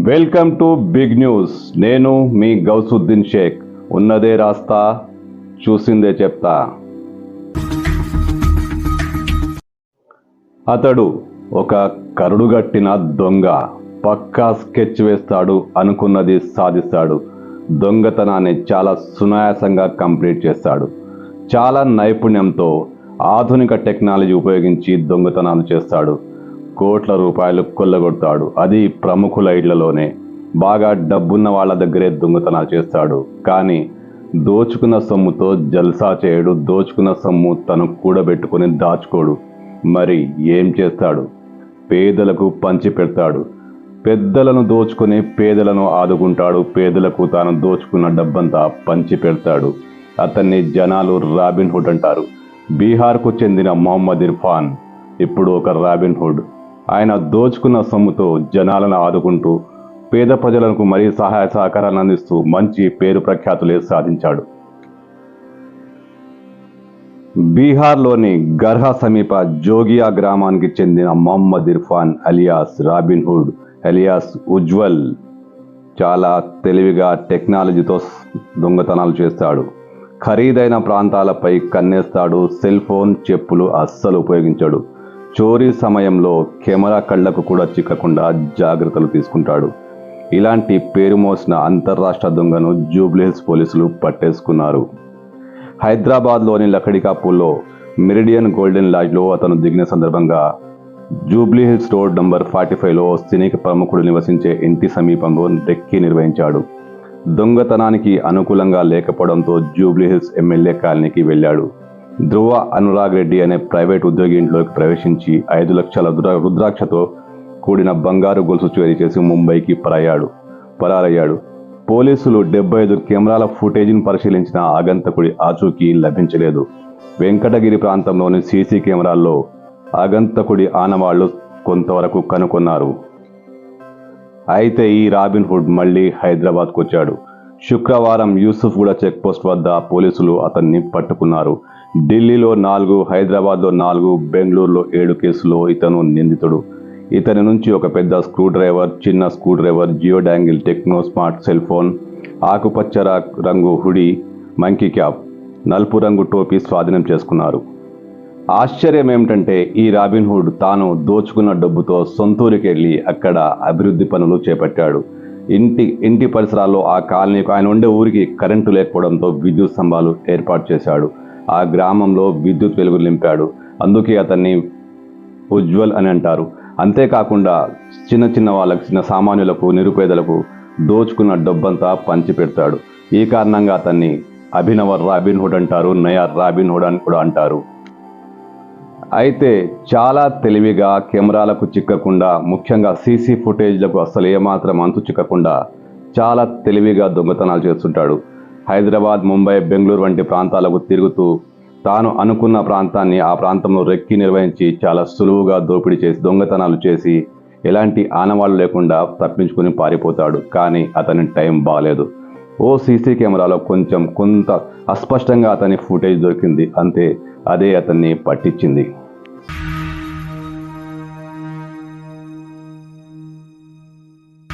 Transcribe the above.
Welcome to big news. నేను మీ గౌసుద్దీన్ షేక్. ఉన్నదే రాస్తా, చూసిందే చెప్తా. అతడు ఒక కరుడుగట్టిన దొంగ. పక్కా స్కెచ్ వేస్తాడు, అనుకున్నది సాధిస్తాడు. దొంగతనాన్ని చాలా సునాయాసంగా కంప్లీట్ చేస్తాడు. చాలా నైపుణ్యంతో ఆధునిక టెక్నాలజీ ఉపయోగించి దొంగతనాలు చేస్తాడు. కోట్ల రూపాయలు కొల్లగొడతాడు. అది ప్రముఖుల ఇళ్లలోనే. బాగా డబ్బున్న వాళ్ళ దగ్గరే దొంగతనాలు చేస్తాడు. కానీ దోచుకున్న సొమ్ముతో జల్సా చేయడు. దోచుకున్న సొమ్ము తను కూడబెట్టుకుని దాచుకోడు. మరి ఏం చేస్తాడు? పేదలకు పంచి పెడతాడు. పెద్దలను దోచుకుని పేదలను ఆదుకుంటాడు. పేదలకు తాను దోచుకున్న డబ్బంతా పంచి పెడతాడు. అతన్ని జనాలు రాబిన్ హుడ్ అంటారు. బీహార్కు చెందిన మొహమ్మద్ ఇర్ఫాన్ ఇప్పుడు ఒక రాబిన్ హుడ్. ఆయన దోచుకున్న సొమ్ముతో జనాలను ఆదుకుంటూ పేద ప్రజలకు మరీ సహాయ సహకారాలను అందిస్తూ మంచి పేరు ప్రఖ్యాతులే సాధించాడు. బీహార్లోని గర్హా సమీప జోగియా గ్రామానికి చెందిన Mohammed Irfan alias Robin Hood alias Ujjwal చాలా తెలివిగా టెక్నాలజీతో దొంగతనాలు చేస్తాడు. ఖరీదైన ప్రాంతాలపై కన్నేస్తాడు. సెల్ ఫోన్, చెప్పులు అస్సలు ఉపయోగించాడు. చోరీ సమయంలో కెమెరా కళ్లకు కూడా చిక్కకుండా జాగ్రత్తలు తీసుకుంటాడు. ఇలాంటి పేరు మోసిన అంతర్రాష్ట్ర దొంగను జూబ్లీహిల్స్ పోలీసులు పట్టేసుకున్నారు. హైదరాబాద్లోని లకడికాపూర్లో మెరిడియన్ గోల్డెన్ లాడ్జ్లో అతను దిగిన సందర్భంగా జూబ్లీహిల్స్ రోడ్ నంబర్ 45లో సినీ ప్రముఖుడు నివసించే ఇంటి సమీపంలో రెక్కీ నిర్వహించాడు. దొంగతనానికి అనుకూలంగా లేకపోవడంతో జూబ్లీహిల్స్ ఎమ్మెల్యే కాలనీకి వెళ్ళాడు. ధ్రువ అనురాగ్ రెడ్డి అనే ప్రైవేట్ ఉద్యోగి ఇంట్లోకి ప్రవేశించి 5 లక్షల రుద్రాక్షతో కూడిన బంగారు గొలుసు చోరీ చేసి ముంబైకి పరారయ్యాడు. పోలీసులు 75 కెమెరాల ఫుటేజీని పరిశీలించిన ఆగంతకుడి ఆచూకీ లభించలేదు. వెంకటగిరి ప్రాంతంలోని సీసీ కెమెరాల్లో ఆగంతకుడి ఆనవాళ్లు కొంతవరకు కనుగొన్నారు. అయితే ఈ రాబిన్ హుడ్ మళ్లీ హైదరాబాద్కు వచ్చాడు. శుక్రవారం యూసుఫ్గూడ చెక్పోస్ట్ వద్ద పోలీసులు అతన్ని పట్టుకున్నారు. ఢిల్లీలో 4, హైదరాబాద్లో 4, బెంగళూరులో 7 కేసులో ఇతను నిందితుడు. ఇతని నుంచి ఒక పెద్ద స్క్రూ డ్రైవర్, చిన్న screwdriver, Jio dongle Tecno smart cell phone, ఆకుపచ్చ రంగు హుడీ, మంకీ క్యాప్, నలుపు రంగు టోపీ స్వాధీనం చేసుకున్నారు. ఆశ్చర్యం ఏమిటంటే ఈ రాబిన్ హుడ్ తాను దోచుకున్న డబ్బుతో సొంతూరికి వెళ్ళి అక్కడ అభివృద్ధి పనులు చేపట్టాడు. ఇంటి పరిసరాల్లో ఆ కాలనీకి ఆయన ఉండే ఊరికి కరెంటు లేకపోవడంతో విద్యుత్ స్తంభాలు ఏర్పాటు చేశాడు. ఆ గ్రామంలో విద్యుత్ వెలుగులు నింపాడు. అందుకే అతన్ని ఉజ్వల్ అని అంటారు. అంతేకాకుండా చిన్న వాళ్ళకి, చిన్న సామాన్యులకు, నిరుపేదలకు దోచుకున్న డబ్బంతా పంచి పెడతాడు. ఈ కారణంగా అతన్ని అభినవ రాబిన్ హుడ్ అంటారు, నయా రాబిన్ హుడ్ అని కూడా అంటారు. అయితే చాలా తెలివిగా కెమెరాలకు చిక్కకుండా, ముఖ్యంగా సీసీ ఫుటేజ్లకు అసలు ఏమాత్రం అంతు చిక్కకుండా చాలా తెలివిగా దొంగతనాలు చేస్తుంటాడు. హైదరాబాద్, ముంబై, బెంగళూరు వంటి ప్రాంతాలకు తిరుగుతూ తాను అనుకున్న ప్రాంతాన్ని, ఆ ప్రాంతంలో రెక్కీ నిర్వహించి చాలా సులువుగా దోపిడీ చేసి, దొంగతనాలు చేసి ఎలాంటి ఆనవాళ్లు లేకుండా తప్పించుకుని పారిపోతాడు. కానీ అతని టైం బాలేదు. ఓ సీసీ కెమెరాలో కొంత అస్పష్టంగా అతని ఫుటేజ్ దొరికింది. అంతే, అదే అతన్ని పట్టించింది.